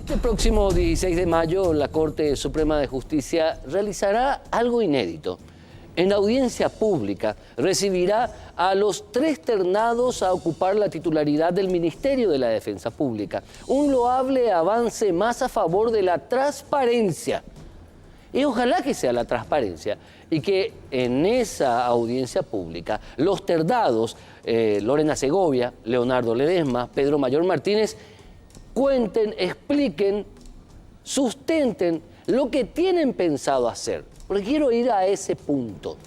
Este próximo 16 de mayo, la Corte Suprema de Justicia realizará algo inédito. En audiencia pública recibirá a los 3 ternados a ocupar la titularidad del Ministerio de la Defensa Pública. Un loable avance más a favor de la transparencia. Y ojalá que sea la transparencia y que en esa audiencia pública los ternados, Lorena Segovia, Leonardo Ledesma, Pedro Mayor Martínez, cuenten, expliquen, sustenten lo que tienen pensado hacer. Porque quiero ir a ese punto.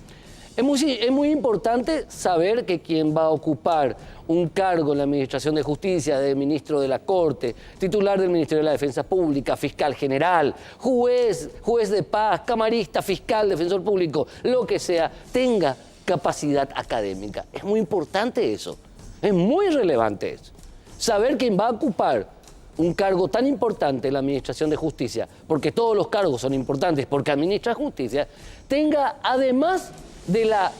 Es muy importante saber que quien va a ocupar un cargo en la Administración de Justicia, de ministro de la Corte, titular del Ministerio de la Defensa Pública, fiscal general, juez de paz, camarista, fiscal, defensor público, lo que sea, tenga capacidad académica. Es muy importante eso. Es muy relevante eso. Saber quién va a ocupar un cargo tan importante en la Administración de Justicia, porque todos los cargos son importantes, porque administra justicia, tenga, además de la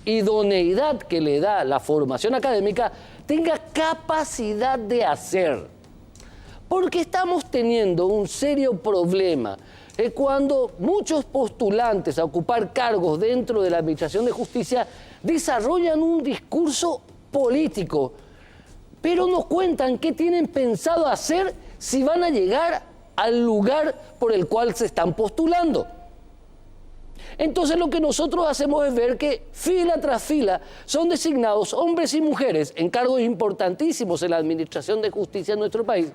idoneidad que le da la formación académica, tenga capacidad de hacer. Porque estamos teniendo un serio problema cuando muchos postulantes a ocupar cargos dentro de la Administración de Justicia desarrollan un discurso político, pero no cuentan qué tienen pensado hacer si van a llegar al lugar por el cual se están postulando. Entonces lo que nosotros hacemos es ver que fila tras fila son designados hombres y mujeres en cargos importantísimos en la Administración de Justicia en nuestro país,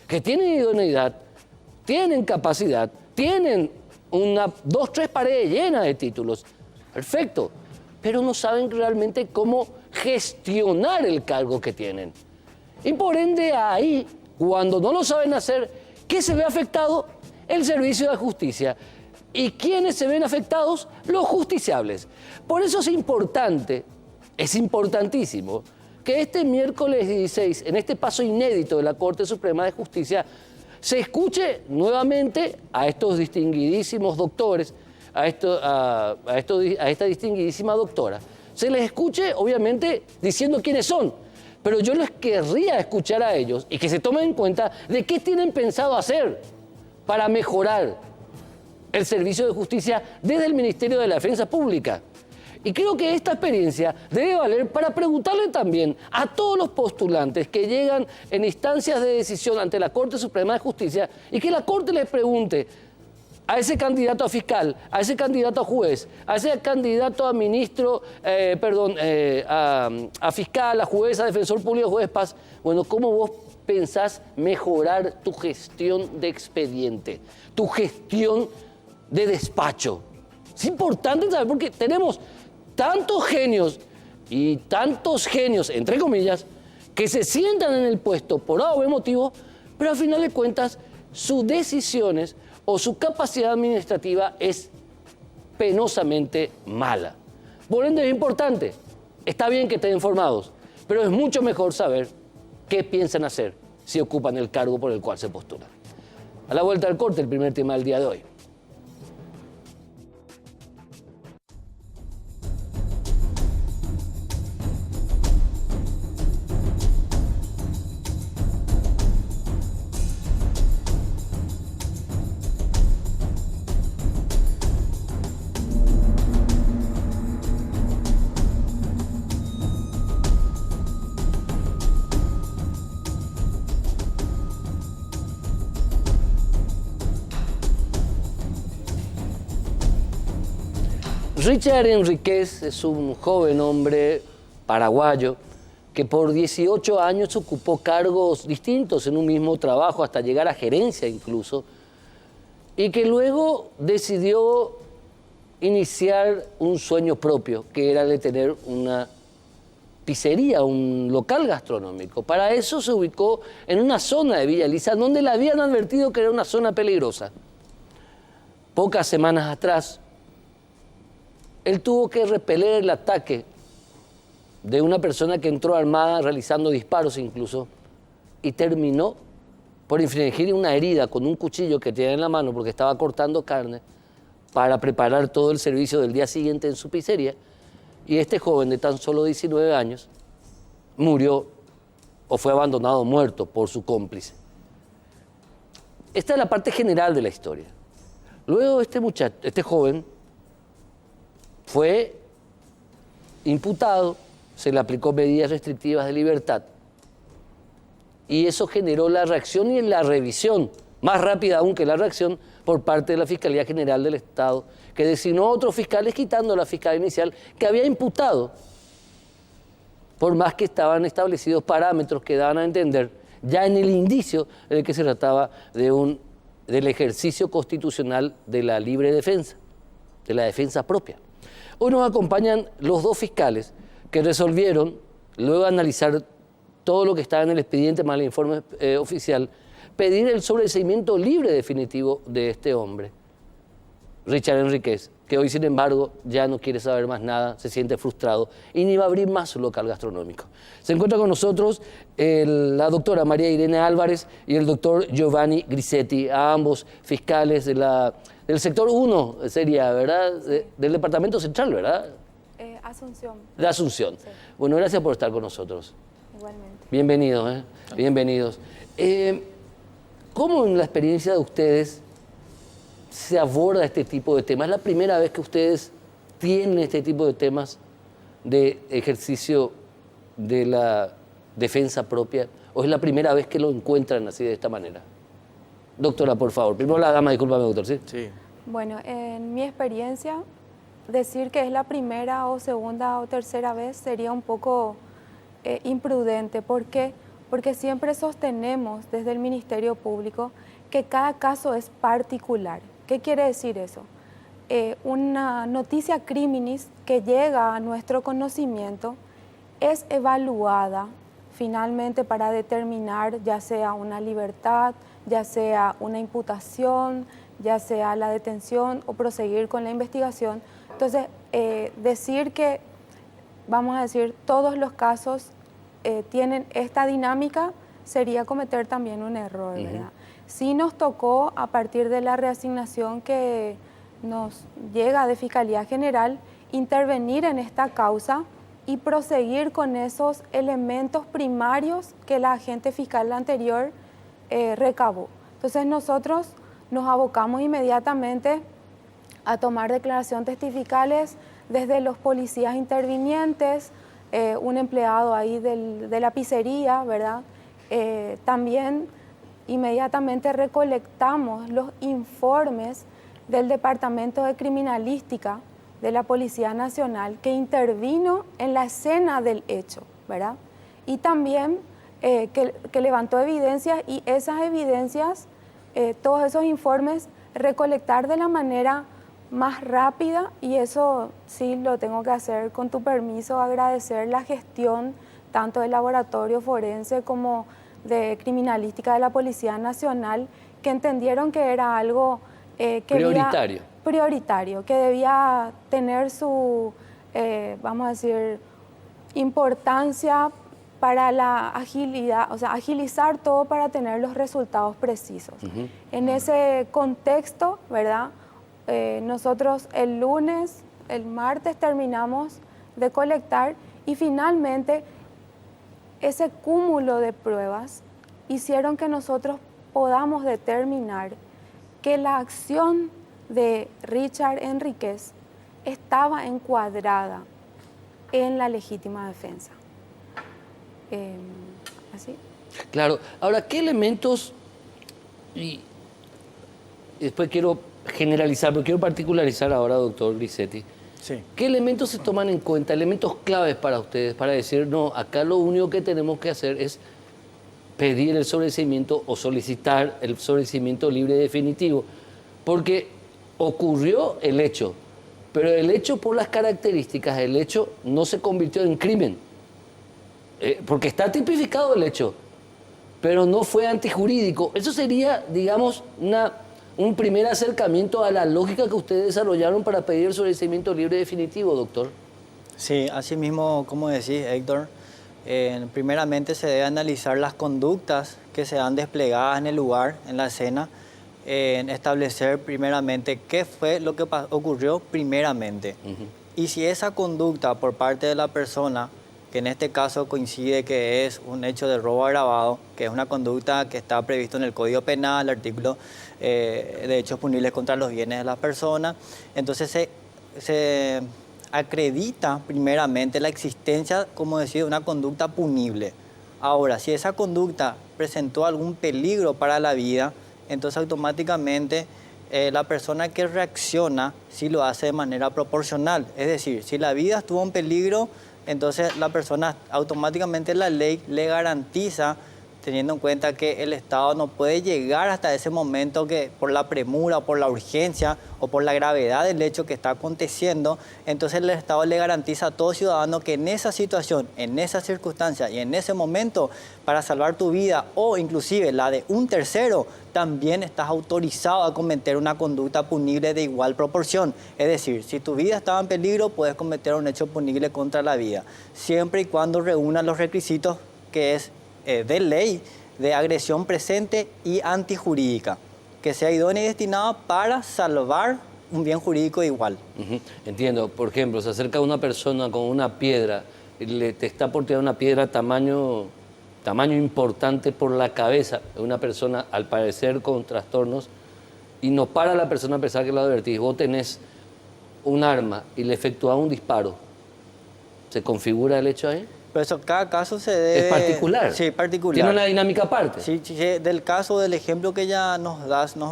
que tienen idoneidad, tienen capacidad, tienen 2, 3 paredes llenas de títulos. Perfecto, pero no saben realmente cómo gestionar el cargo que tienen. Y por ende ahí, cuando no lo saben hacer, ¿qué se ve afectado? El servicio de justicia. ¿Y quiénes se ven afectados? Los justiciables. Por eso es importante, es importantísimo, que este miércoles 16, en este paso inédito de la Corte Suprema de Justicia, se escuche nuevamente a estos distinguidísimos doctores, a esta distinguidísima doctora. Se les escuche, obviamente, diciendo quiénes son. Pero yo les querría escuchar a ellos y que se tomen en cuenta de qué tienen pensado hacer para mejorar el servicio de justicia desde el Ministerio de la Defensa Pública. Y creo que esta experiencia debe valer para preguntarle también a todos los postulantes que llegan en instancias de decisión ante la Corte Suprema de Justicia y que la Corte les pregunte a ese candidato a fiscal, a ese candidato a juez, a ese candidato a ministro, a fiscal, a juez, a defensor público, juez de paz. Bueno, ¿cómo vos pensás mejorar tu gestión de expediente, tu gestión de despacho? Es importante saber porque tenemos tantos genios y tantos genios, entre comillas, que se sientan en el puesto por A o B motivo, pero al final de cuentas sus decisiones o su capacidad administrativa es penosamente mala. Por ende es importante, está bien que estén informados, pero es mucho mejor saber qué piensan hacer si ocupan el cargo por el cual se postulan. A la vuelta del corte, el primer tema del día de hoy. Richard Enríquez es un joven hombre paraguayo que por 18 años ocupó cargos distintos en un mismo trabajo, hasta llegar a gerencia incluso, y que luego decidió iniciar un sueño propio, que era el de tener una pizzería, un local gastronómico. Para eso se ubicó en una zona de Villa Elisa, donde le habían advertido que era una zona peligrosa. Pocas semanas atrás, él tuvo que repeler el ataque de una persona que entró armada realizando disparos incluso y terminó por infligir una herida con un cuchillo que tenía en la mano porque estaba cortando carne para preparar todo el servicio del día siguiente en su pizzería. Y este joven de tan solo 19 años murió o fue abandonado muerto por su cómplice. esta es la parte general de la historia. Luego este joven, fue imputado, se le aplicó medidas restrictivas de libertad y eso generó la reacción y la revisión, más rápida aún que la reacción, por parte de la Fiscalía General del Estado, que designó a otros fiscales quitando a la fiscal inicial que había imputado, por más que estaban establecidos parámetros que daban a entender ya en el indicio en el que se trataba del ejercicio constitucional de la libre defensa, de la defensa propia. Hoy nos acompañan los dos fiscales que resolvieron, luego de analizar todo lo que estaba en el expediente más el informe oficial, pedir el sobreseimiento libre definitivo de este hombre, Richard Enríquez, que hoy, sin embargo, ya no quiere saber más nada, se siente frustrado y ni va a abrir más su local gastronómico. Se encuentra con nosotros la doctora María Irene Álvarez y el doctor Giovanni Grisetti, a ambos fiscales del sector 1, sería, ¿verdad? Del Departamento Central, ¿verdad? Asunción. De Asunción. Sí. Bueno, gracias por estar con nosotros. Igualmente. Bienvenidos, bienvenidos. ¿Cómo en la experiencia de ustedes se aborda este tipo de temas? ¿Es la primera vez que ustedes tienen este tipo de temas de ejercicio de la defensa propia? ¿O es la primera vez que lo encuentran así de esta manera? Doctora, por favor. Primero la dama, discúlpame, doctor, ¿sí? Sí. Bueno, en mi experiencia, decir que es la primera o segunda o tercera vez sería un poco imprudente. ¿Por qué? Porque siempre sostenemos desde el Ministerio Público que cada caso es particular. ¿Qué quiere decir eso? Una noticia criminis que llega a nuestro conocimiento es evaluada finalmente para determinar ya sea una libertad, ya sea una imputación, ya sea la detención o proseguir con la investigación. Entonces, decir que, vamos a decir, todos los casos tienen esta dinámica sería cometer también un error, ¿verdad? Sí nos tocó, a partir de la reasignación que nos llega de Fiscalía General, intervenir en esta causa y proseguir con esos elementos primarios que la agente fiscal anterior recabó. Entonces nosotros nos abocamos inmediatamente a tomar declaración testificales desde los policías intervinientes, un empleado ahí de la pizzería, ¿verdad? También inmediatamente recolectamos los informes del Departamento de Criminalística de la Policía Nacional que intervino en la escena del hecho, ¿verdad? Y también que levantó evidencias y esas evidencias, todos esos informes, recolectar de la manera más rápida, y eso sí lo tengo que hacer con tu permiso, agradecer la gestión tanto del laboratorio forense como de criminalística de la Policía Nacional, que entendieron que era algo prioritario, que debía tener su, vamos a decir, importancia para la agilidad, o sea, agilizar todo para tener los resultados precisos. En ese contexto, ¿verdad? Nosotros el martes terminamos de colectar y finalmente ese cúmulo de pruebas hicieron que nosotros podamos determinar que la acción de Richard Enríquez estaba encuadrada en la legítima defensa. ¿Así? Claro. Ahora, ¿qué elementos, y después quiero generalizar, pero quiero particularizar ahora, doctor Grisetti, sí, ¿qué elementos se toman en cuenta, elementos claves para ustedes, para decir, no, acá lo único que tenemos que hacer es pedir el sobreseimiento o solicitar el sobreseimiento libre definitivo? Porque ocurrió el hecho, pero el hecho, por las características, el hecho no se convirtió en crimen, porque está tipificado el hecho, pero no fue antijurídico. Eso sería, digamos, un primer acercamiento a la lógica que ustedes desarrollaron para pedir el sobreseimiento libre definitivo, doctor. Sí, así mismo, como decís, Héctor, primeramente se debe analizar las conductas que se han desplegado en el lugar, en la escena, establecer primeramente qué fue lo que ocurrió primeramente. Y si esa conducta por parte de la persona que en este caso coincide que es un hecho de robo agravado, que es una conducta que está previsto en el Código Penal, el artículo de hechos punibles contra los bienes de las personas. Entonces se acredita primeramente la existencia, como decía, de una conducta punible. Ahora, si esa conducta presentó algún peligro para la vida, entonces automáticamente la persona que reacciona sí lo hace de manera proporcional. Es decir, si la vida estuvo en peligro, entonces la persona automáticamente la ley le garantiza, teniendo en cuenta que el Estado no puede llegar hasta ese momento que por la premura, por la urgencia o por la gravedad del hecho que está aconteciendo, entonces el Estado le garantiza a todo ciudadano que en esa situación, en esa circunstancia y en ese momento, para salvar tu vida o inclusive la de un tercero, también estás autorizado a cometer una conducta punible de igual proporción. Es decir, si tu vida estaba en peligro, puedes cometer un hecho punible contra la vida, siempre y cuando reúna los requisitos que es de ley de agresión presente y antijurídica, que sea idónea y destinada para salvar un bien jurídico igual. Entiendo. Por ejemplo, se acerca una persona con una piedra, te está por tirar una piedra tamaño importante por la cabeza de una persona, al parecer con trastornos, y no para la persona a pesar que lo advertís. Vos tenés un arma y le efectúas un disparo. ¿Se configura el hecho ahí? Pero eso, cada caso se debe... ¿Es particular? Sí, particular. ¿Tiene una dinámica aparte? Sí, del caso, del ejemplo que ya nos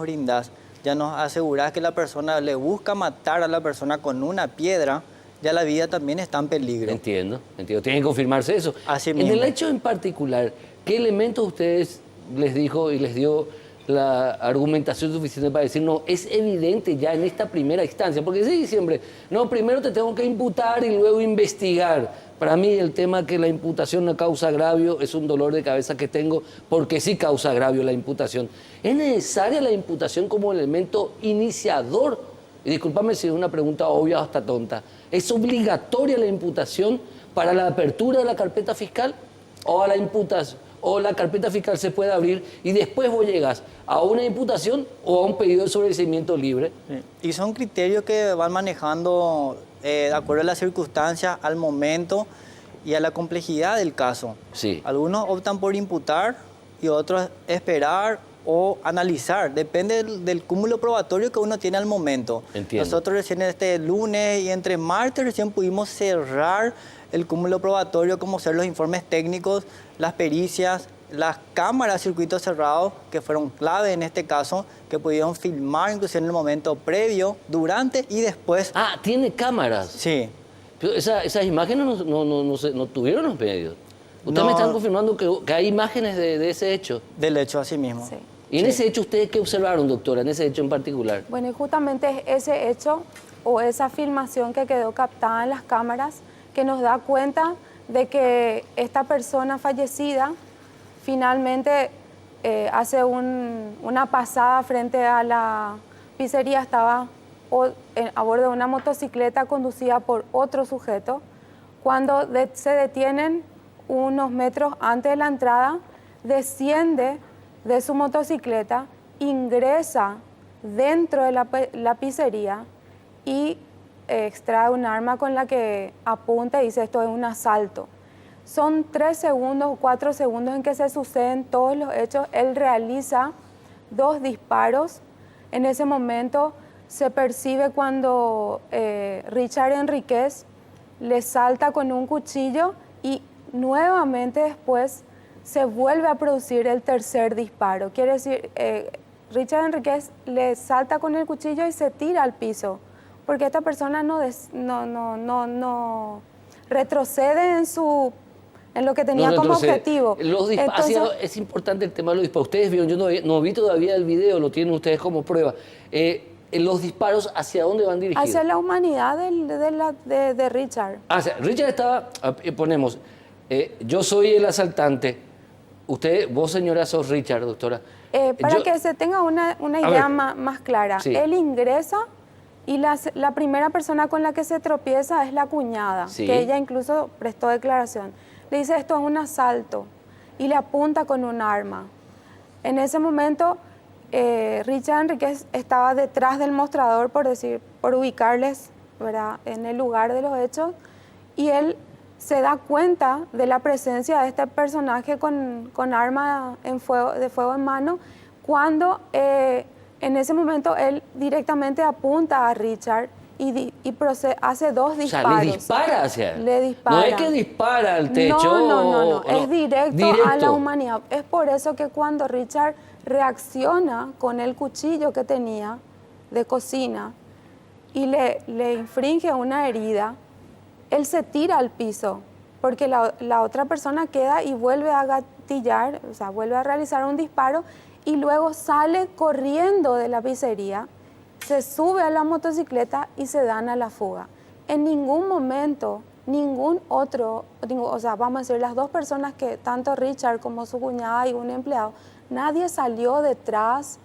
brindás, ya nos asegurás que la persona le busca matar a la persona con una piedra, ya la vida también está en peligro. Entiendo. Tiene que confirmarse eso. Así En mismo. el hecho en particular, ¿qué elementos ustedes les dijo y les dio la argumentación suficiente para decir, no, es evidente ya en esta primera instancia? Porque sí, siempre, no, primero te tengo que imputar y luego investigar. Para mí el tema que la imputación no causa agravio es un dolor de cabeza que tengo, porque sí causa agravio la imputación. ¿Es necesaria la imputación como elemento iniciador? Y discúlpame si es una pregunta obvia o hasta tonta. ¿Es obligatoria la imputación para la apertura de la carpeta fiscal? ¿O a la imputación? ¿O la carpeta fiscal se puede abrir y después vos llegas a una imputación o a un pedido de sobreseimiento libre? Sí. Y son criterios que van manejando de acuerdo a las circunstancias, al momento y a la complejidad del caso. Sí. Algunos optan por imputar y otros esperar o analizar. Depende del cúmulo probatorio que uno tiene al momento. Entiendo. Nosotros recién este lunes y entre martes recién pudimos cerrar el cúmulo probatorio, como ser los informes técnicos, las pericias, las cámaras de circuito cerrado, que fueron clave en este caso, que pudieron filmar incluso en el momento previo, durante y después. Ah, tiene cámaras. Sí. Pero esas imágenes no tuvieron los medios. Ustedes me No. están confirmando que hay imágenes de ese hecho. Del hecho así mismo. Sí. ¿Y en Sí. ese hecho ustedes qué observaron, doctora, en ese hecho en particular? Bueno, y justamente es ese hecho o esa filmación que quedó captada en las cámaras que nos da cuenta de que esta persona fallecida finalmente hace una pasada frente a la pizzería, estaba a bordo de una motocicleta conducida por otro sujeto. Cuando se detienen unos metros antes de la entrada, desciende de su motocicleta, ingresa dentro de la pizzería y extrae un arma con la que apunta y dice esto es un asalto. Son 3 segundos o 4 segundos en que se suceden todos los hechos. Él realiza 2 disparos. En ese momento se percibe cuando Richard Enríquez le salta con un cuchillo y nuevamente después se vuelve a producir el tercer disparo. Quiere decir, Richard Enríquez le salta con el cuchillo y se tira al piso, porque esta persona no retrocede en lo que tenía como objetivo. Entonces, es importante el tema de los disparos. Ustedes vieron, yo no vi todavía el video, lo tienen ustedes como prueba. Los disparos, ¿hacia dónde van dirigidos? Hacia la humanidad de Richard. Richard estaba, ponemos, yo soy el asaltante. Vos señora sos Richard, doctora. Para que se tenga una idea más clara, sí. Él ingresa y la primera persona con la que se tropieza es la cuñada, sí. que ella incluso prestó declaración. Le dice esto es un asalto y le apunta con un arma. En ese momento, Richard Enríquez estaba detrás del mostrador, por ubicarles, ¿verdad?, en el lugar de los hechos, y él se da cuenta de la presencia de este personaje con arma de fuego en mano cuando en ese momento él directamente apunta a Richard y hace dos disparos. O sea, le dispara hacia él. Le dispara. No es que dispara al techo. No. Es directo a la humanidad. Es por eso que cuando Richard reacciona con el cuchillo que tenía de cocina y le infringe una herida, él se tira al piso, porque la otra persona queda y vuelve a gatillar, o sea, vuelve a realizar un disparo y luego sale corriendo de la pizzería, se sube a la motocicleta y se dan a la fuga. En ningún momento, o sea, vamos a decir, las dos personas que, tanto Richard como su cuñada y un empleado, nadie salió detrás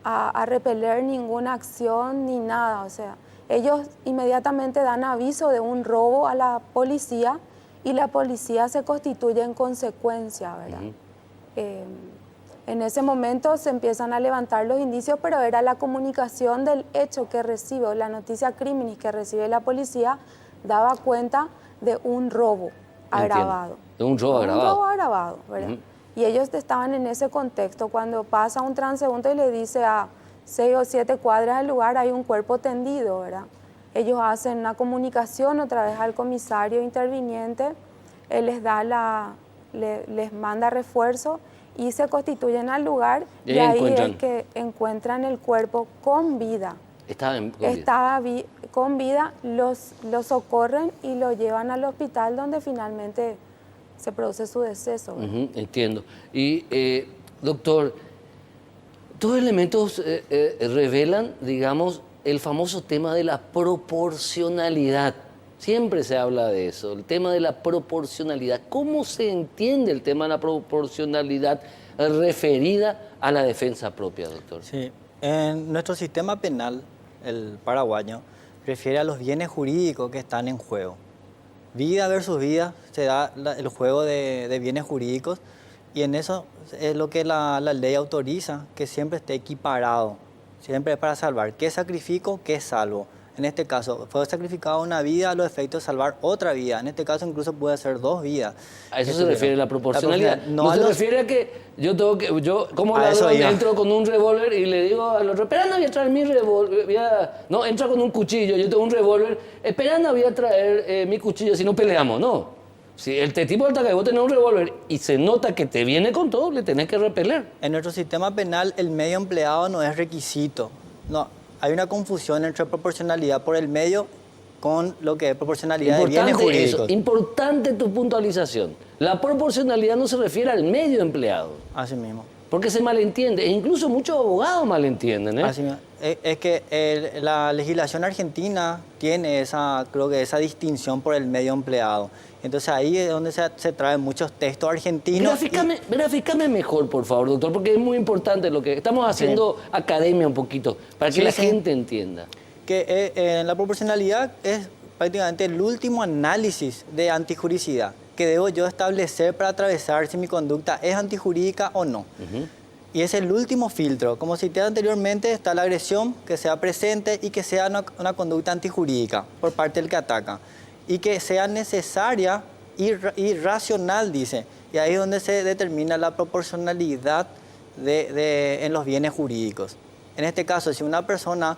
a repeler ninguna acción ni nada, o sea, ellos inmediatamente dan aviso de un robo a la policía y la policía se constituye en consecuencia, ¿verdad? En ese momento se empiezan a levantar los indicios, pero era la comunicación del hecho que recibe, o la noticia criminis que recibe la policía, daba cuenta de un robo agravado. De un robo agravado. Un robo agravado, ¿verdad? Y ellos estaban en ese contexto. Cuando pasa un transeúnte y le dice a 6 o 7 cuadras del lugar hay un cuerpo tendido, ¿verdad? Ellos hacen una comunicación otra vez al comisario interviniente, él les manda refuerzo y se constituyen al lugar y ahí es que encuentran el cuerpo con vida. Estaba con vida, los socorren y lo llevan al hospital donde finalmente se produce su deceso. Entiendo. Y, doctor, estos elementos revelan, digamos, el famoso tema de la proporcionalidad. Siempre se habla de eso, el tema de la proporcionalidad. ¿Cómo se entiende el tema de la proporcionalidad referida a la defensa propia, doctor? Sí, en nuestro sistema penal, el paraguayo, refiere a los bienes jurídicos que están en juego. Vida versus vida, se da el juego de bienes jurídicos y en eso es lo que la ley autoriza, que siempre esté equiparado, siempre para salvar. ¿Qué sacrifico? ¿Qué salvo? En este caso, fue sacrificada una vida a los efectos de salvar otra vida. En este caso, incluso puede ser 2 vidas. ¿A eso se refiere la proporcionalidad? No se refiere a que yo como ladrón entro con un revólver y le digo al otro, espera, no voy a traer mi revólver. No, entra con un cuchillo, yo tengo un revólver, espera, no voy a traer mi cuchillo si no peleamos, no. Si el tipo ataca y vos tenés un revólver y se nota que te viene con todo, le tenés que repeler. En nuestro sistema penal, el medio empleado no es requisito. No. Hay una confusión entre proporcionalidad por el medio con lo que es proporcionalidad de bienes jurídicos. Importante tu puntualización. La proporcionalidad no se refiere al medio empleado. Así mismo. Porque se malentiende, e incluso muchos abogados malentienden. Así mismo. Es que la legislación argentina tiene creo que esa distinción por el medio empleado. Entonces ahí es donde se traen muchos textos argentinos. Verifícame mejor, por favor, doctor, porque es muy importante lo que estamos haciendo academia un poquito, para que la gente entienda. Que en la proporcionalidad es prácticamente el último análisis de antijuricidad que debo yo establecer para atravesar si mi conducta es antijurídica o no. Y es el último filtro. Como cité anteriormente, está la agresión, que sea presente y que sea una conducta antijurídica por parte del que ataca. Y que sea necesaria y racional, dice. Y ahí es donde se determina la proporcionalidad en los bienes jurídicos. En este caso, si una persona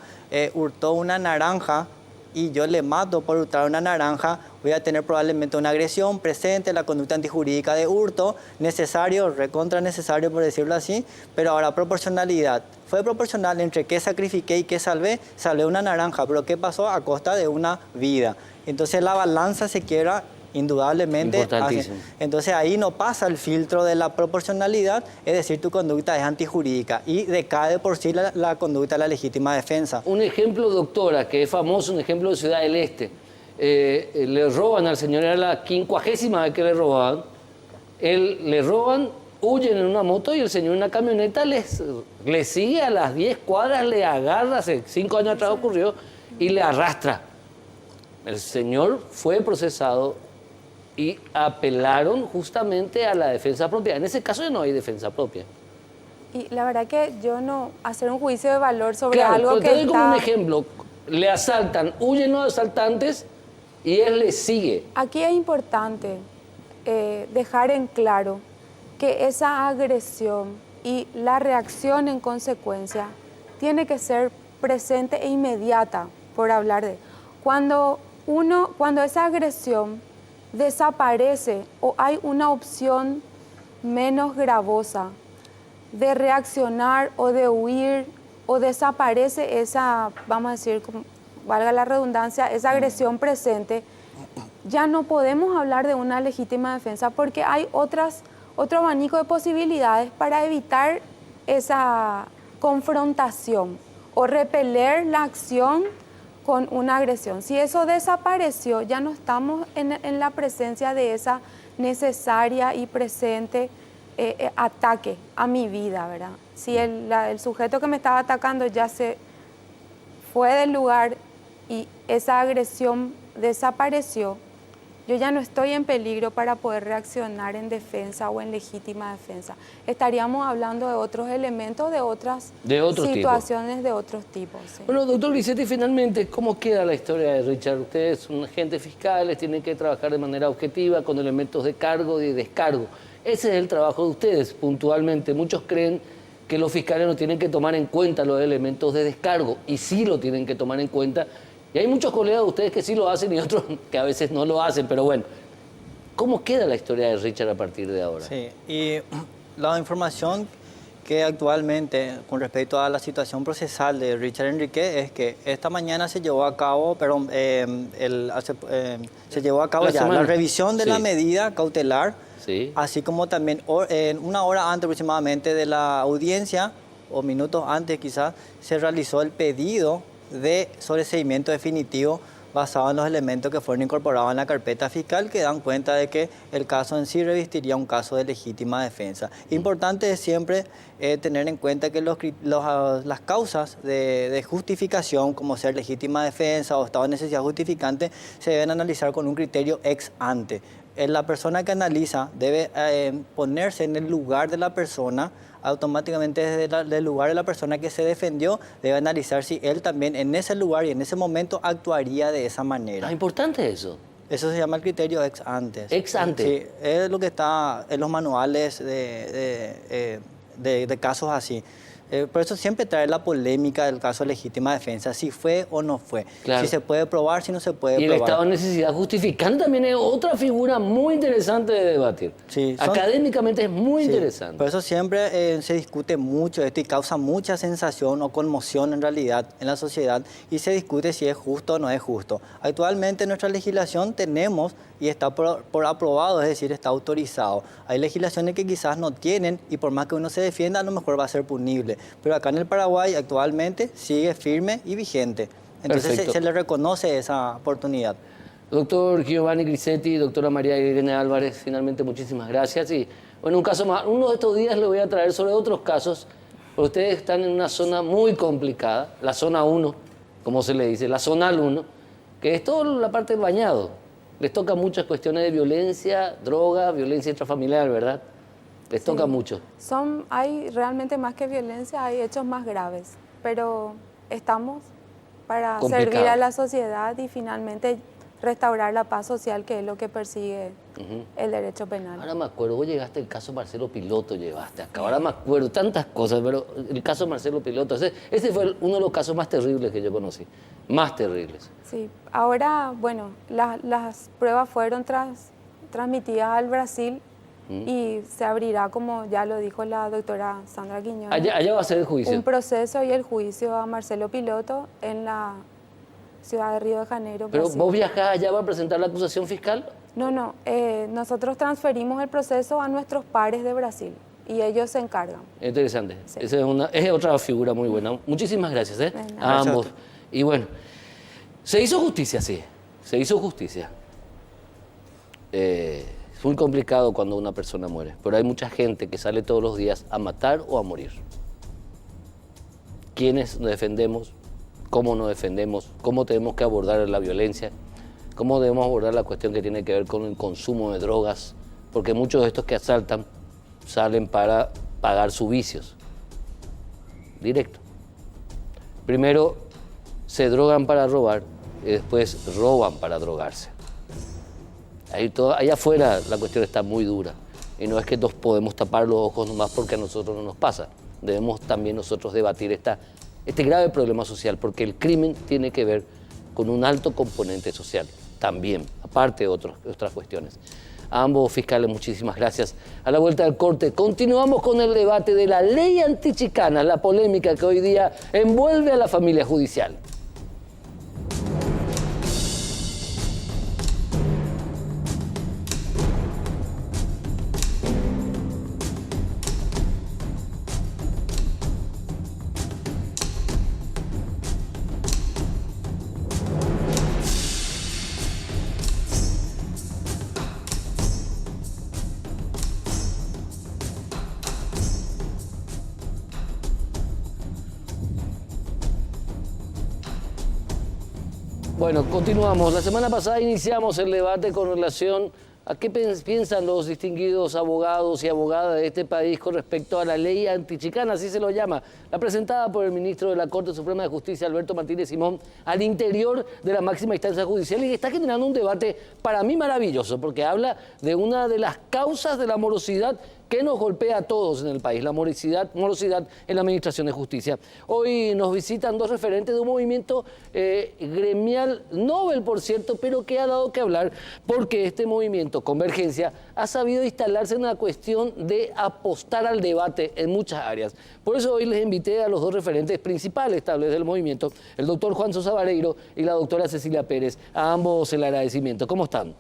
hurtó una naranja y yo le mato por hurtar una naranja, voy a tener probablemente una agresión presente, la conducta antijurídica de hurto, necesario, recontra necesario por decirlo así, pero ahora proporcionalidad. Fue proporcional entre qué sacrifiqué y qué salvé una naranja, pero ¿qué pasó? A costa de una vida. Entonces la balanza se quiebra indudablemente. Importantísimo. Entonces ahí no pasa el filtro de la proporcionalidad, es decir, tu conducta es antijurídica y decae por sí la conducta de la legítima defensa. Un ejemplo, doctora, que es famoso, un ejemplo de Ciudad del Este. Le roban al señor, era la 50ª vez que le robaban. Le roban, huyen en una moto y el señor en una camioneta le sigue a las 10 cuadras, le agarra, hace 5 años atrás ocurrió, y le arrastra. El señor fue procesado y apelaron justamente a la defensa propia. En ese caso ya no hay defensa propia. Y la verdad que yo no hacer un juicio de valor sobre claro, algo pero que te doy como un ejemplo. Le asaltan, huyen los asaltantes y él le sigue. Aquí es importante dejar en claro que esa agresión y la reacción en consecuencia tiene que ser presente e inmediata, por hablar de. Cuando esa agresión desaparece o hay una opción menos gravosa de reaccionar o de huir o desaparece esa, vamos a decir, valga la redundancia, esa agresión presente, ya no podemos hablar de una legítima defensa porque hay otro abanico de posibilidades para evitar esa confrontación o repeler la acción con una agresión. Si eso desapareció, ya no estamos en la presencia de esa necesaria y presente ataque a mi vida, ¿verdad? Si el sujeto que me estaba atacando ya se fue del lugar y esa agresión desapareció, yo ya no estoy en peligro para poder reaccionar en defensa o en legítima defensa. Estaríamos hablando de otros elementos, de otras situaciones de otros tipos. Sí. Bueno, doctor Grisetti, finalmente, ¿cómo queda la historia de Richard? Ustedes son agentes fiscales, tienen que trabajar de manera objetiva, con elementos de cargo y de descargo. Ese es el trabajo de ustedes, puntualmente. Muchos creen que los fiscales no tienen que tomar en cuenta los elementos de descargo, y sí lo tienen que tomar en cuenta. Y hay muchos colegas de ustedes que sí lo hacen y otros que a veces no lo hacen, pero bueno, ¿cómo queda la historia de Richard a partir de ahora? Sí, y la información que actualmente con respecto a la situación procesal de Richard Enrique es que esta mañana se llevó a cabo, se llevó a cabo ya la revisión de la medida cautelar, así como también en una hora antes aproximadamente de la audiencia, o minutos antes quizás, se realizó el pedido de sobreseimiento definitivo basado en los elementos que fueron incorporados en la carpeta fiscal, que dan cuenta de que el caso en sí revestiría un caso de legítima defensa. Importante es siempre tener en cuenta que las causas de justificación, como ser legítima defensa o estado de necesidad justificante, se deben analizar con un criterio ex ante. La persona que analiza debe ponerse en el lugar de la persona, automáticamente desde el lugar de la persona que se defendió, debe analizar si él también en ese lugar y en ese momento actuaría de esa manera. ¿Es importante eso? Eso se llama el criterio ex ante. Ex ante. Sí, es lo que está en los manuales de casos así. Por eso siempre trae la polémica del caso de legítima defensa, si fue o no fue, si se puede probar, si no se puede probar. Y el estado de necesidad justificante también es otra figura muy interesante de debatir. Sí, académicamente es muy interesante. Por eso siempre se discute mucho esto y causa mucha sensación o conmoción en realidad en la sociedad, y se discute si es justo o no es justo. Actualmente en nuestra legislación tenemos y está por aprobado, es decir, está autorizado. Hay legislaciones que quizás no tienen y por más que uno se defienda a lo mejor va a ser punible. Pero acá en el Paraguay actualmente sigue firme y vigente. Entonces se le reconoce esa oportunidad. Doctor Giovanni Grisetti, doctora María Irene Álvarez, finalmente muchísimas gracias. Y bueno, un caso más. Uno de estos días le voy a traer sobre otros casos, porque ustedes están en una zona muy complicada, la zona 1, como se le dice, la zona 1, que es toda la parte del bañado. Les toca muchas cuestiones de violencia, droga, violencia intrafamiliar, ¿verdad? Les toca mucho. Hay realmente más que violencia, hay hechos más graves, pero estamos para servir a la sociedad y finalmente restaurar la paz social, que es lo que persigue el derecho penal. Ahora me acuerdo, vos llegaste el caso Marcelo Piloto, llevaste acá. Ahora me acuerdo, tantas cosas, pero el caso Marcelo Piloto, ese fue uno de los casos más terribles que yo conocí, más terribles. Sí, ahora, bueno, las pruebas fueron transmitidas al Brasil y se abrirá, como ya lo dijo la doctora Sandra Quiñones. Allá va a ser el juicio. Un proceso y el juicio a Marcelo Piloto en la ciudad de Río de Janeiro. ¿Pero Brasil. vos viajás allá para presentar la acusación fiscal? No, nosotros transferimos el proceso a nuestros pares de Brasil y ellos se encargan. Interesante. Sí. Esa es otra figura muy buena. Muchísimas gracias, a ambos. Y bueno, se hizo justicia, sí. Se hizo justicia. Es muy complicado cuando una persona muere, pero hay mucha gente que sale todos los días a matar o a morir. ¿Quiénes nos defendemos? ¿Cómo nos defendemos? ¿Cómo tenemos que abordar la violencia? ¿Cómo debemos abordar la cuestión que tiene que ver con el consumo de drogas? Porque muchos de estos que asaltan salen para pagar sus vicios. Directo. Primero se drogan para robar y después roban para drogarse. Allá afuera la cuestión está muy dura. Y no es que nos podemos tapar los ojos nomás porque a nosotros no nos pasa. Debemos también nosotros debatir este grave problema social, porque el crimen tiene que ver con un alto componente social también, aparte de otras cuestiones. A ambos fiscales, muchísimas gracias. A la vuelta del corte, continuamos con el debate de la ley antichicana, la polémica que hoy día envuelve a la familia judicial. Bueno, continuamos. La semana pasada iniciamos el debate con relación a qué piensan los distinguidos abogados y abogadas de este país con respecto a la ley antichicana, así se lo llama, la presentada por el ministro de la Corte Suprema de Justicia, Alberto Martínez Simón, al interior de la máxima instancia judicial, y está generando un debate para mí maravilloso, porque habla de una de las causas de la morosidad que nos golpea a todos en el país, la morosidad en la administración de justicia. Hoy nos visitan dos referentes de un movimiento gremial novel, por cierto, pero que ha dado que hablar porque este movimiento, Convergencia, ha sabido instalarse en una cuestión de apostar al debate en muchas áreas. Por eso hoy les invité a los dos referentes principales, tal vez, del movimiento, el doctor Juan Sosa Vareiro y la doctora Cecilia Pérez. A ambos el agradecimiento. ¿Cómo están?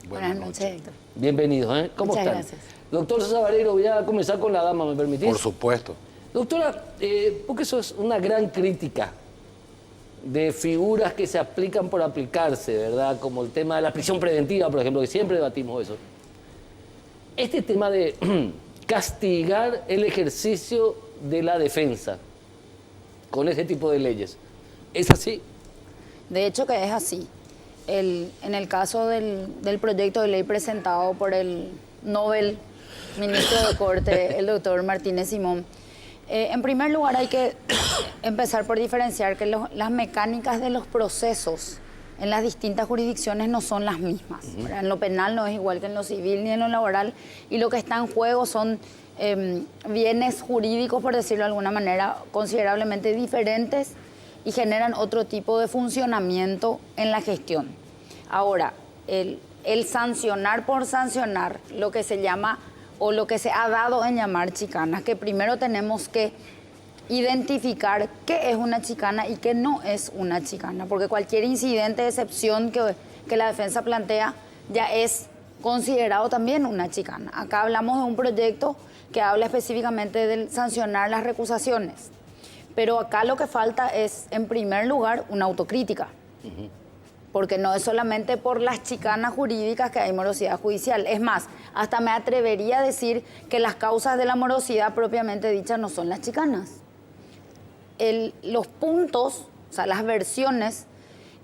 Buenas noches, Héctor. Bienvenidos, ¿eh? ¿Cómo Muchas están? Gracias. Doctor Sosa Vareiro, voy a comenzar con la dama, ¿me permitís? Por supuesto. Doctora, porque eso es una gran crítica de figuras que se aplican por aplicarse, ¿verdad? Como el tema de la prisión preventiva, por ejemplo, que siempre debatimos eso. Este tema de castigar el ejercicio de la defensa con ese tipo de leyes, ¿es así? De hecho que es así. En el caso del proyecto de ley presentado por el Nobel ministro de Corte, el doctor Martínez Simón, en primer lugar hay que empezar por diferenciar que las mecánicas de los procesos en las distintas jurisdicciones no son las mismas. En lo penal no es igual que en lo civil ni en lo laboral, y lo que está en juego son bienes jurídicos, por decirlo de alguna manera, considerablemente diferentes y generan otro tipo de funcionamiento en la gestión. Ahora, el sancionar por sancionar, lo que se llama o lo que se ha dado en llamar chicanas, que primero tenemos que identificar qué es una chicana y qué no es una chicana, porque cualquier incidente de excepción que la defensa plantea ya es considerado también una chicana. Acá hablamos de un proyecto que habla específicamente de sancionar las recusaciones, pero acá lo que falta es, en primer lugar, una autocrítica. Porque no es solamente por las chicanas jurídicas que hay morosidad judicial. Es más, hasta me atrevería a decir que las causas de la morosidad propiamente dicha no son las chicanas. Los puntos, o sea, las versiones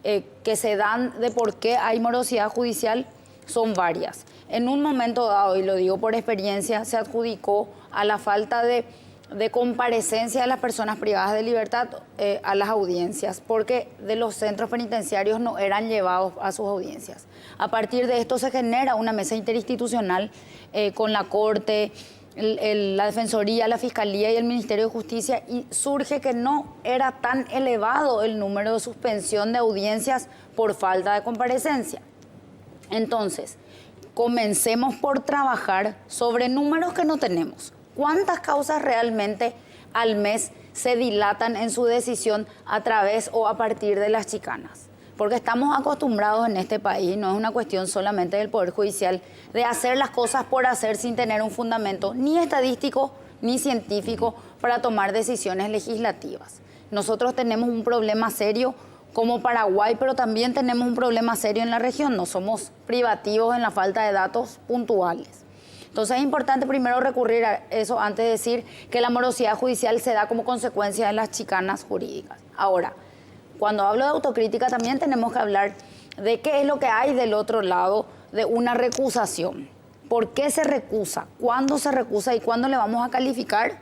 que se dan de por qué hay morosidad judicial son varias. En un momento dado, y lo digo por experiencia, se adjudicó a la falta de comparecencia de las personas privadas de libertad a las audiencias, porque de los centros penitenciarios no eran llevados a sus audiencias. A partir de esto se genera una mesa interinstitucional con la Corte, la Defensoría, la Fiscalía y el Ministerio de Justicia, y surge que no era tan elevado el número de suspensión de audiencias por falta de comparecencia. Entonces, comencemos por trabajar sobre números que no tenemos. ¿Cuántas causas realmente al mes se dilatan en su decisión a través o a partir de las chicanas? Porque estamos acostumbrados en este país, no es una cuestión solamente del Poder Judicial, de hacer las cosas por hacer sin tener un fundamento ni estadístico ni científico para tomar decisiones legislativas. Nosotros tenemos un problema serio como Paraguay, pero también tenemos un problema serio en la región. No somos privativos en la falta de datos puntuales. Entonces es importante primero recurrir a eso antes de decir que la morosidad judicial se da como consecuencia de las chicanas jurídicas. Ahora, cuando hablo de autocrítica también tenemos que hablar de qué es lo que hay del otro lado de una recusación. ¿Por qué se recusa? ¿Cuándo se recusa? ¿Y cuándo le vamos a calificar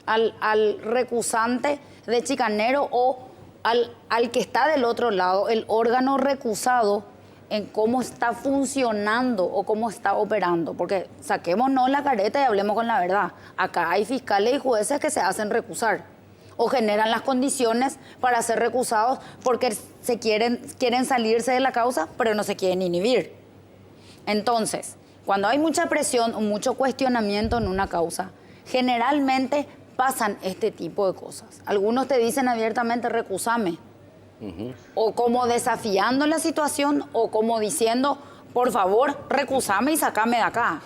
al recusante de chicanero o al que está del otro lado? El órgano recusado en cómo está funcionando o cómo está operando, porque saquémonos la careta y hablemos con la verdad. Acá hay fiscales y jueces que se hacen recusar o generan las condiciones para ser recusados porque quieren salirse de la causa, pero no se quieren inhibir. Entonces, cuando hay mucha presión o mucho cuestionamiento en una causa, generalmente pasan este tipo de cosas. Algunos te dicen abiertamente, recúsame. O como desafiando la situación, o como diciendo, por favor, recúsame y sacame de acá.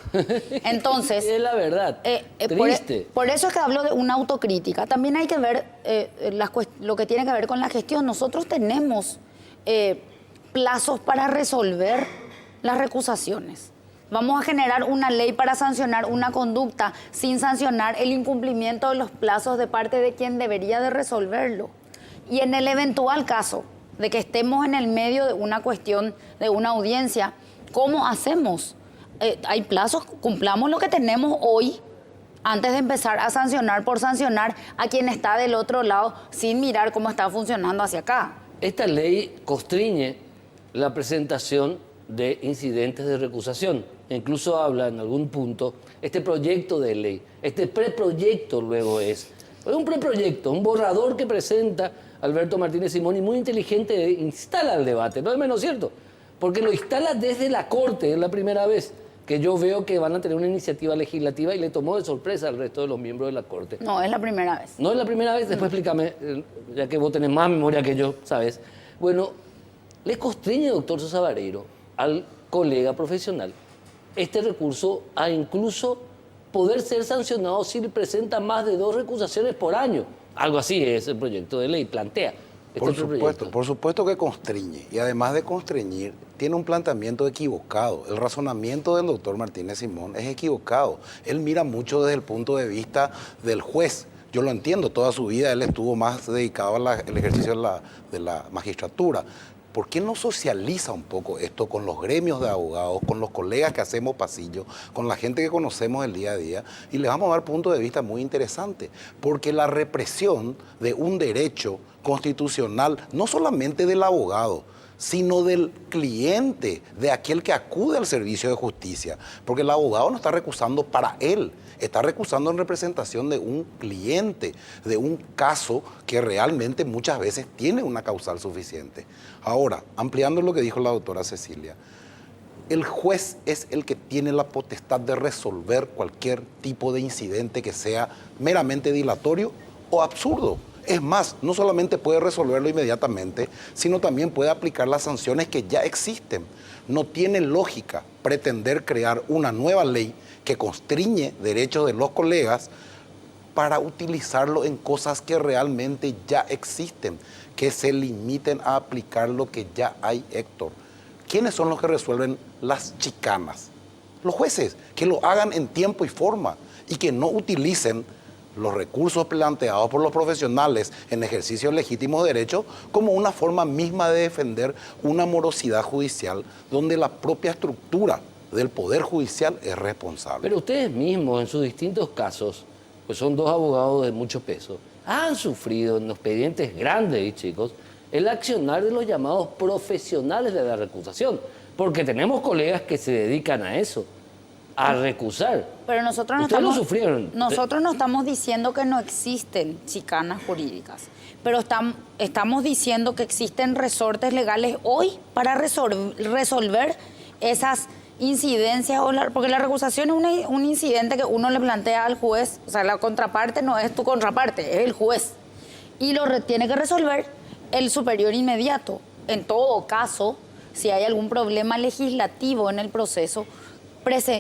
Entonces... Es la verdad, triste. Por eso es que hablo de una autocrítica. También hay que ver lo que tiene que ver con la gestión. Nosotros tenemos plazos para resolver las recusaciones. Vamos a generar una ley para sancionar una conducta sin sancionar el incumplimiento de los plazos de parte de quien debería de resolverlo. Y en el eventual caso de que estemos en el medio de una cuestión, de una audiencia, ¿cómo hacemos? Hay plazos, cumplamos lo que tenemos hoy antes de empezar a sancionar por sancionar a quien está del otro lado sin mirar cómo está funcionando hacia acá. Esta ley constriñe la presentación de incidentes de recusación. Incluso habla en algún punto, este proyecto de ley, este preproyecto luego es un preproyecto, un borrador que presenta Alberto Martínez Simón y muy inteligente instala el debate, no es menos cierto, porque lo instala desde la Corte, es la primera vez que yo veo que van a tener una iniciativa legislativa y le tomó de sorpresa al resto de los miembros de la Corte. No, es la primera vez. ¿No es la primera vez? Después explícame, ya que vos tenés más memoria que yo, ¿sabes? Bueno, le constriñe, doctor Sosa Vareiro, al colega profesional este recurso a incluso poder ser sancionado si presenta más de 2 recusaciones por año. Algo así es el proyecto de ley, plantea. Por supuesto que constriñe. Y además de constreñir, tiene un planteamiento equivocado. El razonamiento del doctor Martínez Simón es equivocado. Él mira mucho desde el punto de vista del juez. Yo lo entiendo, toda su vida él estuvo más dedicado al ejercicio de la magistratura. ¿Por qué no socializa un poco esto con los gremios de abogados, con los colegas que hacemos pasillo, con la gente que conocemos el día a día? Y les vamos a dar puntos de vista muy interesantes. Porque la represión de un derecho constitucional, no solamente del abogado, sino del cliente, de aquel que acude al servicio de justicia. Porque el abogado no está recusando para él, está recusando en representación de un cliente, de un caso que realmente muchas veces tiene una causal suficiente. Ahora, ampliando lo que dijo la doctora Cecilia, el juez es el que tiene la potestad de resolver cualquier tipo de incidente que sea meramente dilatorio o absurdo. Es más, no solamente puede resolverlo inmediatamente, sino también puede aplicar las sanciones que ya existen. No tiene lógica pretender crear una nueva ley que constriñe derechos de los colegas para utilizarlo en cosas que realmente ya existen, que se limiten a aplicar lo que ya hay, Héctor. ¿Quiénes son los que resuelven las chicanas? Los jueces, que lo hagan en tiempo y forma y que no utilicen los recursos planteados por los profesionales en ejercicio de legítimos derechos como una forma misma de defender una morosidad judicial donde la propia estructura del Poder Judicial es responsable. Pero ustedes mismos, en sus distintos casos, pues son 2 abogados de mucho peso, han sufrido en expedientes grandes y chicos el accionar de los llamados profesionales de la recusación, porque tenemos colegas que se dedican a eso, a recusar. Pero nosotros no Ustedes lo sufrieron. Nosotros no estamos diciendo que no existen chicanas jurídicas, pero estamos diciendo que existen resortes legales hoy para resolver esas incidencias, porque la recusación es un incidente que uno le plantea al juez, o sea, la contraparte no es tu contraparte, es el juez, y lo tiene que resolver el superior inmediato. En todo caso, si hay algún problema legislativo en el proceso,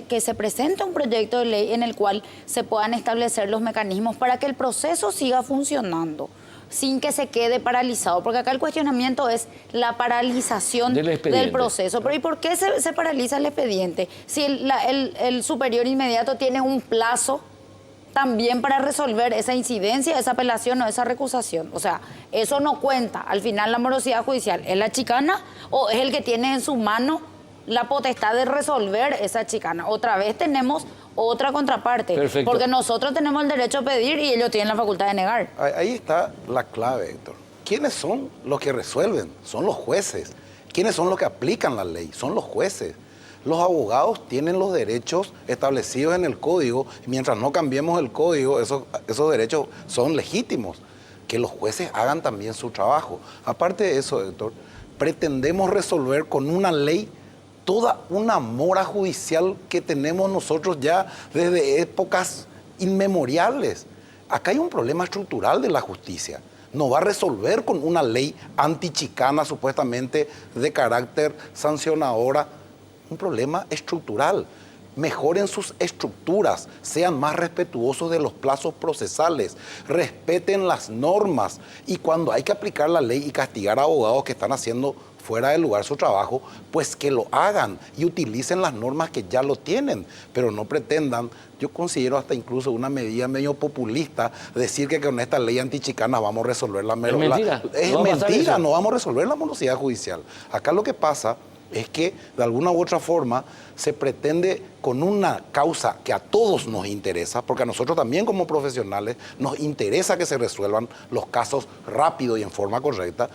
que se presente un proyecto de ley en el cual se puedan establecer los mecanismos para que el proceso siga funcionando sin que se quede paralizado, porque acá el cuestionamiento es la paralización del proceso. Pero ¿y por qué se paraliza el expediente? Si el superior inmediato tiene un plazo también para resolver esa incidencia, esa apelación o esa recusación. O sea, eso no cuenta. Al final la morosidad judicial, ¿es la chicana o es el que tiene en su mano la potestad de resolver esa chicana? Otra vez tenemos otra contraparte. Perfecto. Porque nosotros tenemos el derecho a pedir y ellos tienen la facultad de negar. Ahí está la clave, Héctor. ¿Quiénes son los que resuelven? Son los jueces. ¿Quiénes son los que aplican la ley? Son los jueces. Los abogados tienen los derechos establecidos en el código, y mientras no cambiemos el código, esos derechos son legítimos. Que los jueces hagan también su trabajo. Aparte de eso, Héctor, pretendemos resolver con una ley toda una mora judicial que tenemos nosotros ya desde épocas inmemoriales. Acá hay un problema estructural de la justicia. No va a resolver con una ley antichicana supuestamente de carácter sancionadora. Un problema estructural. Mejoren sus estructuras, sean más respetuosos de los plazos procesales, respeten las normas y cuando hay que aplicar la ley y castigar a abogados que están haciendo fuera de lugar su trabajo, pues que lo hagan y utilicen las normas que ya lo tienen, pero no pretendan, yo considero hasta incluso una medida medio populista, decir que con esta ley antichicana vamos a resolver la Es mentira. Es mentira, no vamos a resolver la morosidad judicial. Acá lo que pasa es que de alguna u otra forma se pretende con una causa que a todos nos interesa, porque a nosotros también como profesionales nos interesa que se resuelvan los casos rápido y en forma correcta,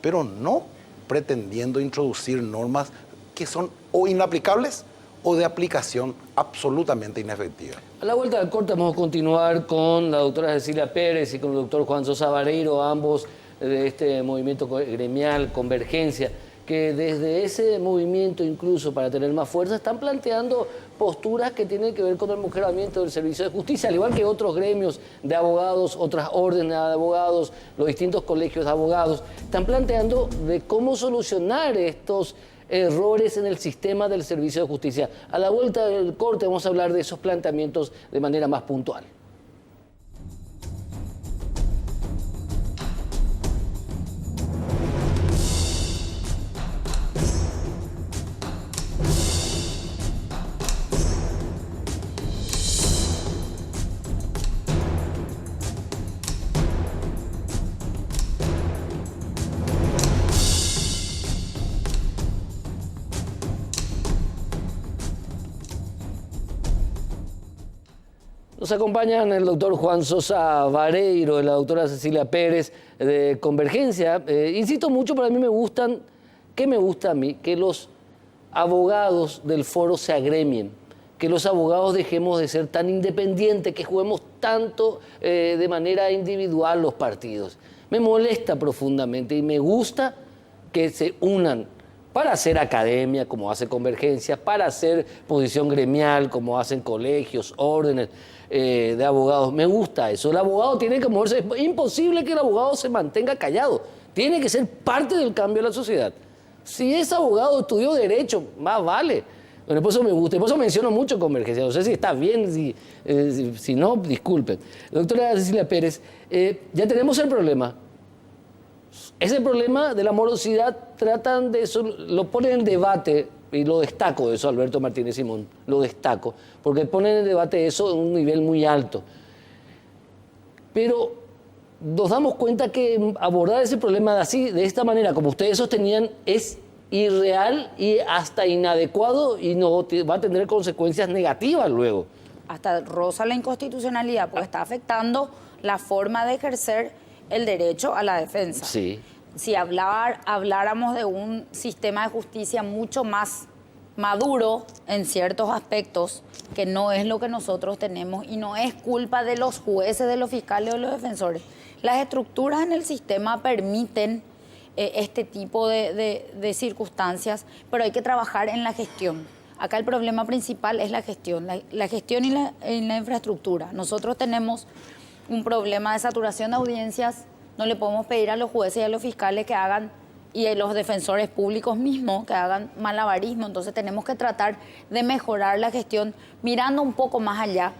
pero no pretendiendo introducir normas que son o inaplicables o de aplicación absolutamente inefectiva. A la vuelta del corte vamos a continuar con la doctora Cecilia Pérez y con el doctor Juan Sosa Vareiro, ambos de este movimiento gremial, Convergencia, que desde ese movimiento, incluso para tener más fuerza, están planteando posturas que tienen que ver con el mejoramiento del servicio de justicia, al igual que otros gremios de abogados, otras órdenes de abogados, los distintos colegios de abogados, están planteando de cómo solucionar estos errores en el sistema del servicio de justicia. A la vuelta del corte vamos a hablar de esos planteamientos de manera más puntual. Nos acompañan el doctor Juan Sosa Vareiro y la doctora Cecilia Pérez de Convergencia. Insisto mucho, pero a mí me gustan, ¿qué me gusta a mí? Que los abogados del foro se agremien, que los abogados dejemos de ser tan independientes, que juguemos tanto de manera individual los partidos. Me molesta profundamente y me gusta que se unan para hacer academia, como hace Convergencia, para hacer posición gremial, como hacen colegios, órdenes de abogados. Me gusta eso. El abogado tiene que moverse. Es imposible que el abogado se mantenga callado. Tiene que ser parte del cambio de la sociedad. Si es abogado, estudió Derecho, más vale. Bueno, por eso me gusta, por eso menciono mucho Convergencia. No sé si está bien, si no, disculpen. Doctora Cecilia Pérez, ya tenemos el problema. Ese problema de la morosidad tratan de eso, lo ponen en debate, y lo destaco eso, Alberto Martínez Simón, lo destaco, porque ponen en debate eso en un nivel muy alto. Pero nos damos cuenta que abordar ese problema así, de esta manera, como ustedes sostenían, es irreal y hasta inadecuado y no va a tener consecuencias negativas luego. Hasta roza la inconstitucionalidad, porque está afectando la forma de ejercer el derecho a la defensa. Sí. Si habláramos de un sistema de justicia mucho más maduro en ciertos aspectos, que no es lo que nosotros tenemos y no es culpa de los jueces, de los fiscales o de los defensores. Las estructuras en el sistema permiten este tipo de circunstancias, pero hay que trabajar en la gestión. Acá el problema principal es la gestión, la gestión y la infraestructura. Nosotros tenemos un problema de saturación de audiencias. No le podemos pedir a los jueces y a los fiscales que hagan, y a los defensores públicos mismos, que hagan malabarismo. Entonces tenemos que tratar de mejorar la gestión mirando un poco más allá.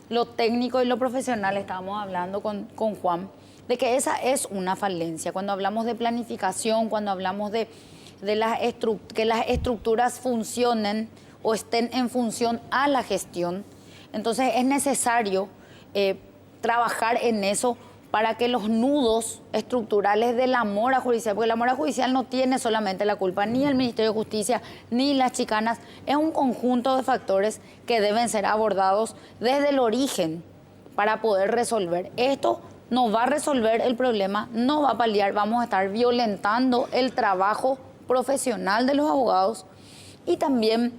Lo técnico y lo profesional, estábamos hablando con Juan, de que esa es una falencia. Cuando hablamos de planificación, cuando hablamos de que las estructuras funcionen o estén en función a la gestión, entonces es necesario trabajar en eso para que los nudos estructurales de la mora judicial, porque la mora judicial no tiene solamente la culpa ni el Ministerio de Justicia ni las chicanas, es un conjunto de factores que deben ser abordados desde el origen para poder resolver. Esto no va a resolver el problema, no va a paliar, vamos a estar violentando el trabajo profesional de los abogados y también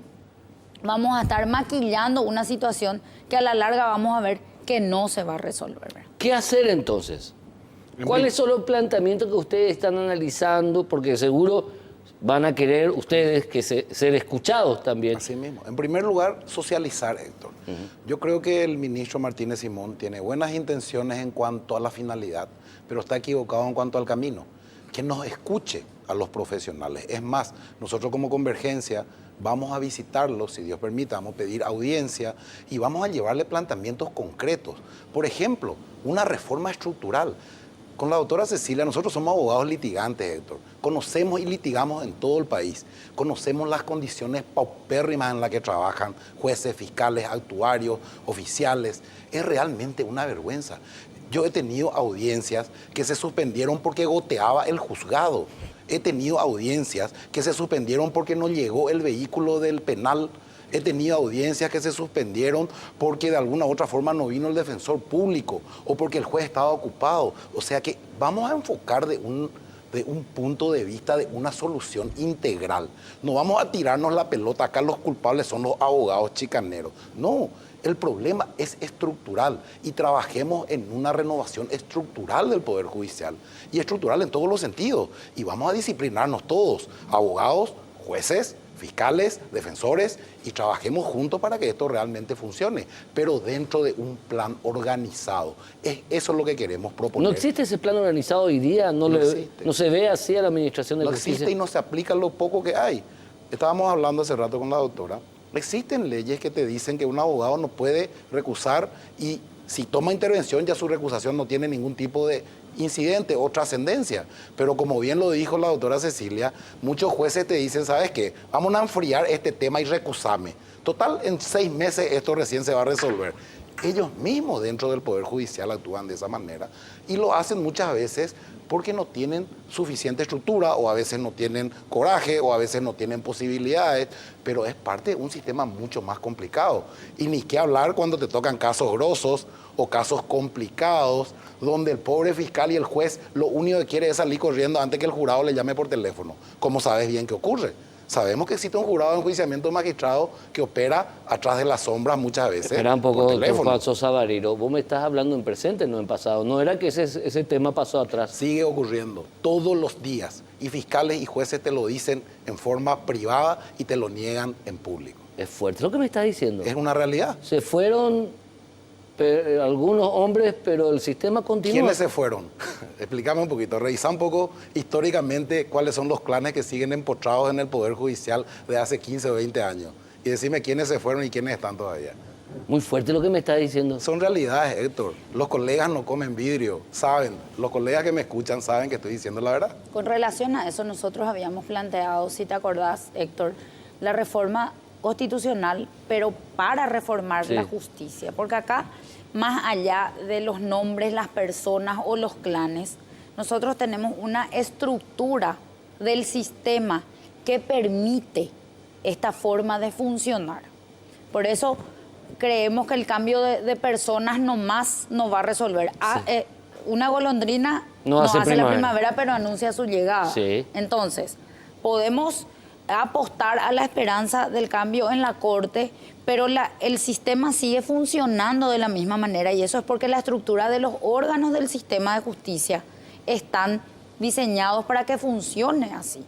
vamos a estar maquillando una situación que a la larga vamos a ver que no se va a resolver. ¿Qué hacer entonces? ¿Cuáles son los planteamientos que ustedes están analizando? Porque seguro van a querer ustedes ser escuchados también. Así mismo. En primer lugar, socializar, Héctor. Yo creo que el ministro Martínez Simón tiene buenas intenciones en cuanto a la finalidad, pero está equivocado en cuanto al camino. Que nos escuche a los profesionales. Es más, nosotros como Convergencia vamos a visitarlos, si Dios permite, vamos a pedir audiencia y vamos a llevarle planteamientos concretos. Por ejemplo, una reforma estructural. Con la doctora Cecilia, nosotros somos abogados litigantes, Héctor. Conocemos y litigamos en todo el país. Conocemos las condiciones paupérrimas en las que trabajan jueces, fiscales, actuarios, oficiales. Es realmente una vergüenza. Yo he tenido audiencias que se suspendieron porque goteaba el juzgado. He tenido audiencias que se suspendieron porque no llegó el vehículo del penal. He tenido audiencias que se suspendieron porque de alguna u otra forma no vino el defensor público o porque el juez estaba ocupado. O sea que vamos a enfocar de un punto de vista de una solución integral. No vamos a tirarnos la pelota, acá los culpables son los abogados chicaneros. No, el problema es estructural y trabajemos en una renovación estructural del Poder Judicial y estructural en todos los sentidos. Y vamos a disciplinarnos todos, abogados, jueces, fiscales, defensores, y trabajemos juntos para que esto realmente funcione, pero dentro de un plan organizado. Eso es lo que queremos proponer. ¿No existe ese plan organizado hoy día? ¿No se ve así a la Administración de Justicia? No existe y no se aplica lo poco que hay. Estábamos hablando hace rato con la doctora. Existen leyes que te dicen que un abogado no puede recusar y si toma intervención ya su recusación no tiene ningún tipo de incidente o trascendencia. Pero como bien lo dijo la doctora Cecilia, muchos jueces te dicen, ¿sabes qué? Vamos a enfriar este tema y recusame. Total, en 6 meses esto recién se va a resolver. Ellos mismos dentro del Poder Judicial actúan de esa manera y lo hacen muchas veces porque no tienen suficiente estructura o a veces no tienen coraje o a veces no tienen posibilidades, pero es parte de un sistema mucho más complicado. Y ni qué hablar cuando te tocan casos grosos o casos complicados, donde el pobre fiscal y el juez lo único que quiere es salir corriendo antes que el jurado le llame por teléfono. Como sabes bien que ocurre. Sabemos que existe un jurado de enjuiciamiento magistrado que opera atrás de las sombras muchas veces. Espera un poco, por doctor teléfono. Juan Sosa Bariro. Vos me estás hablando en presente, no en pasado. ¿No era que ese tema pasó atrás? Sigue ocurriendo todos los días. Y fiscales y jueces te lo dicen en forma privada y te lo niegan en público. Es fuerte lo que me estás diciendo. Es una realidad. Se fueron algunos hombres, pero el sistema continúa. ¿Quiénes se fueron? Explícame un poquito. Revisa un poco históricamente cuáles son los clanes que siguen empotrados en el Poder Judicial de hace 15 o 20 años. Y decime quiénes se fueron y quiénes están todavía. Muy fuerte lo que me estás diciendo. Son realidades, Héctor. Los colegas no comen vidrio, saben. Los colegas que me escuchan saben que estoy diciendo la verdad. Con relación a eso, nosotros habíamos planteado, si te acordás, Héctor, la reforma constitucional, pero para reformar la justicia. Porque acá, más allá de los nombres, las personas o los clanes, nosotros tenemos una estructura del sistema que permite esta forma de funcionar. Por eso creemos que el cambio de personas nomás no va a resolver. Una golondrina no hace la primavera, pero anuncia su llegada. Sí. Entonces, podemos apostar a la esperanza del cambio en la Corte, pero el sistema sigue funcionando de la misma manera y eso es porque la estructura de los órganos del sistema de justicia están diseñados para que funcione así.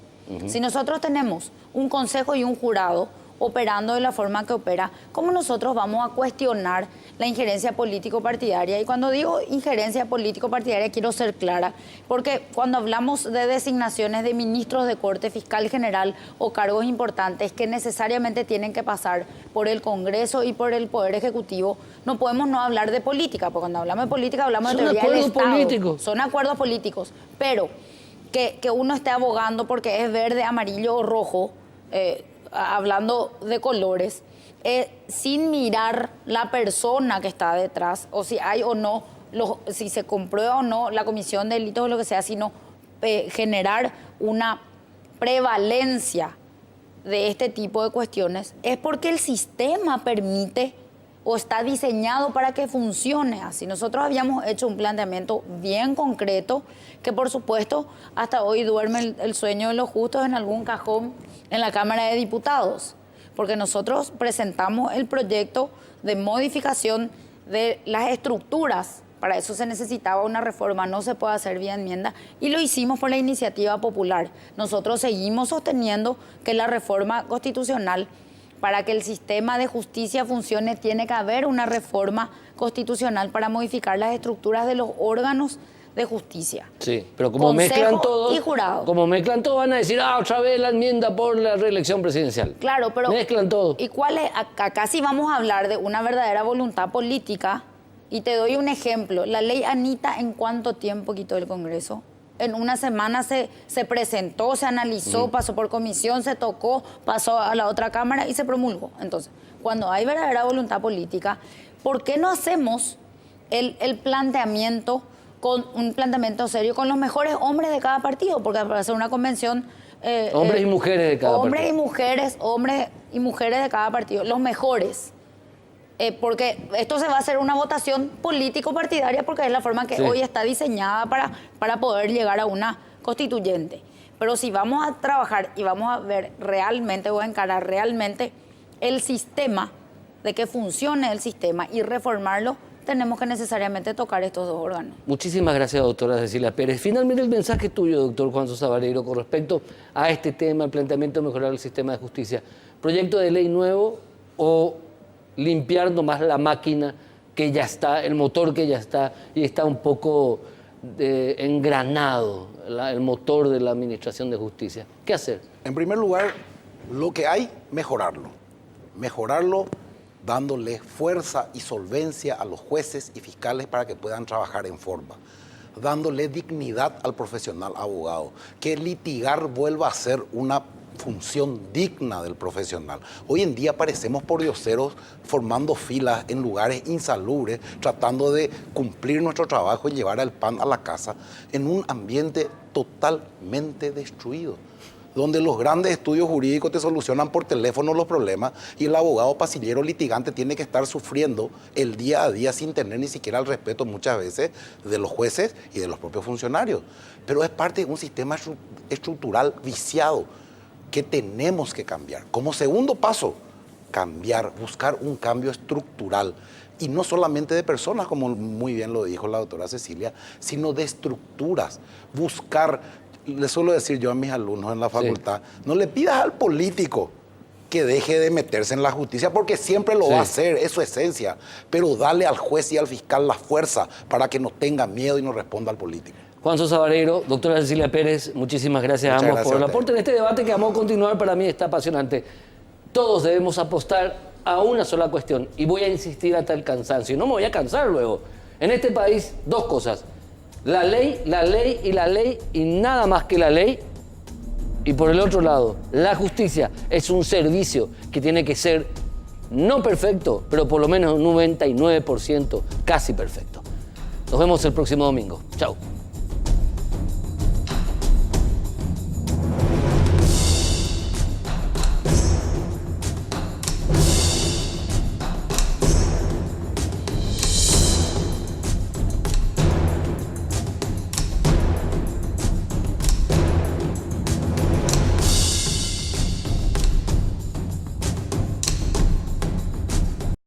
Si nosotros tenemos un consejo y un jurado operando de la forma que opera, ¿cómo nosotros vamos a cuestionar la injerencia político-partidaria? Y cuando digo injerencia político-partidaria quiero ser clara, porque cuando hablamos de designaciones de ministros de Corte, fiscal general o cargos importantes que necesariamente tienen que pasar por el Congreso y por el Poder Ejecutivo, no podemos no hablar de política, porque cuando hablamos de política hablamos de teoría del Estado. Políticos. Son acuerdos políticos, pero que uno esté abogando porque es verde, amarillo o rojo, hablando de colores, sin mirar la persona que está detrás, o si hay o no, si se comprueba o no la comisión de delitos o lo que sea, sino generar una prevalencia de este tipo de cuestiones, es porque el sistema permite o está diseñado para que funcione así. Nosotros habíamos hecho un planteamiento bien concreto que, por supuesto, hasta hoy duerme el sueño de los justos en algún cajón en la Cámara de Diputados, porque nosotros presentamos el proyecto de modificación de las estructuras. Para eso se necesitaba una reforma, no se puede hacer vía enmienda, y lo hicimos por la iniciativa popular. Nosotros seguimos sosteniendo que la reforma constitucional, para que el sistema de justicia funcione, tiene que haber una reforma constitucional para modificar las estructuras de los órganos de justicia. Sí, pero como Consejo mezclan todo, y jurado. como mezclan todo, van a decir, otra vez la enmienda por la reelección presidencial. Claro, pero mezclan todo. ¿y cuál es? Acá sí vamos a hablar de una verdadera voluntad política, y te doy un ejemplo. La ley Anita, ¿en cuánto tiempo quitó el Congreso? En una semana se presentó, se analizó, pasó por comisión, se tocó, pasó a la otra Cámara y se promulgó. Entonces, cuando hay verdadera voluntad política, ¿por qué no hacemos el planteamiento, con un planteamiento serio, con los mejores hombres de cada partido? Porque para hacer una convención... hombres y mujeres de cada hombres partido. Hombres y mujeres de cada partido, los mejores. Porque esto se va a hacer una votación político-partidaria, porque es la forma que hoy está diseñada para poder llegar a una constituyente. Pero si vamos a trabajar y vamos a ver realmente, o a encarar realmente el sistema, de que funcione el sistema y reformarlo, tenemos que necesariamente tocar estos dos órganos. Muchísimas gracias, doctora Cecilia Pérez. Finalmente, el mensaje tuyo, doctor Juan Sosa Vareiro, con respecto a este tema, el planteamiento de mejorar el sistema de justicia. ¿Proyecto de ley nuevo o limpiar nomás la máquina que ya está, el motor que ya está, y está un poco engranado, el motor de la Administración de Justicia? ¿Qué hacer? En primer lugar, lo que hay, mejorarlo. Mejorarlo dándole fuerza y solvencia a los jueces y fiscales para que puedan trabajar en forma. Dándole dignidad al profesional abogado. Que litigar vuelva a ser una función digna del profesional. Hoy en día parecemos pordioseros formando filas en lugares insalubres, tratando de cumplir nuestro trabajo y llevar el pan a la casa en un ambiente totalmente destruido, donde los grandes estudios jurídicos te solucionan por teléfono los problemas y el abogado pasillero litigante tiene que estar sufriendo el día a día sin tener ni siquiera el respeto muchas veces de los jueces y de los propios funcionarios. Pero es parte de un sistema estructural viciado que tenemos que cambiar. Como segundo paso, cambiar, buscar un cambio estructural. Y no solamente de personas, como muy bien lo dijo la doctora Cecilia, sino de estructuras. Buscar, le suelo decir yo a mis alumnos en la facultad, no le pidas al político que deje de meterse en la justicia, porque siempre lo va a hacer, es su esencia. Pero dale al juez y al fiscal la fuerza para que no tenga miedo y no responda al político. Juan Sosa Vareiro, doctora Cecilia Pérez, muchísimas gracias a ambos por el aporte en este debate que vamos a continuar. Para mí está apasionante. Todos debemos apostar a una sola cuestión, y voy a insistir hasta el cansancio, y no me voy a cansar luego. En este país, dos cosas: la ley y la ley, y nada más que la ley. Y por el otro lado, la justicia es un servicio que tiene que ser no perfecto, pero por lo menos un 99% casi perfecto. Nos vemos el próximo domingo. Chao.